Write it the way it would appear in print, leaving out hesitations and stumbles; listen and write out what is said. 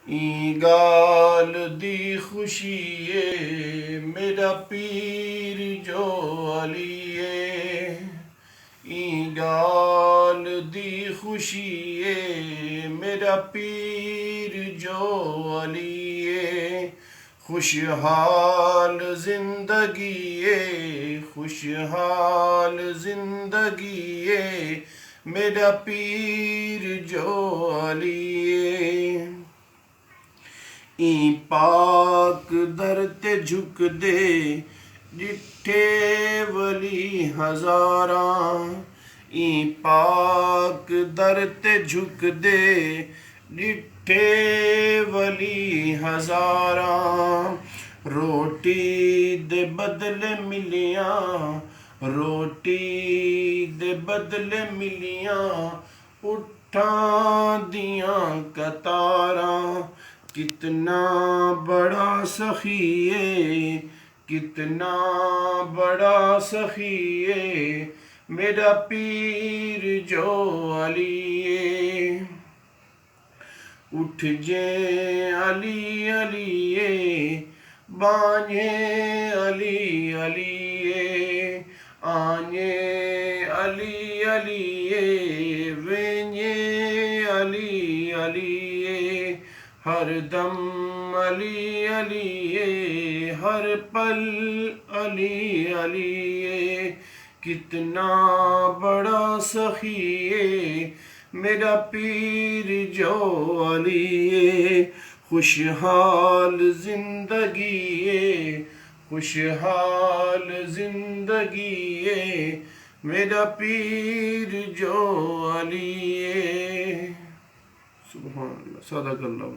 ई गाल दी खुशी मेरा पीर जो अलिए। ई गाल दी खुशी मेरा पीर जो अलिए। खुशहाल जिंदगी खुशहाल जिंदगी मेरा पीर जो अलिए। ई पाक दर ते झुक दे जिठे वली हजारा। ई पाक दर ते झुक दे जिठे वली हजारा। रोटी दे बदले मिलिया रोटी दे बदले मिलिया उठां दियां कतारा। कितना बड़ा सखी कितना बड़ा सखी मेरा पीर जो अलिए। उठ जे अली अलिए बाने अली अलिए। आने अली अलिए वेने अली अलिए। हर दम अली अलिए हर पल अली अलिए। कितना बड़ा सखी मेरा पीर जो अलिए। खुशहाल जिंदगी खुशहाल जिंदगी मेरा पीर जो अलिए। सुभान अल्लाह। सदक़ल्लाह।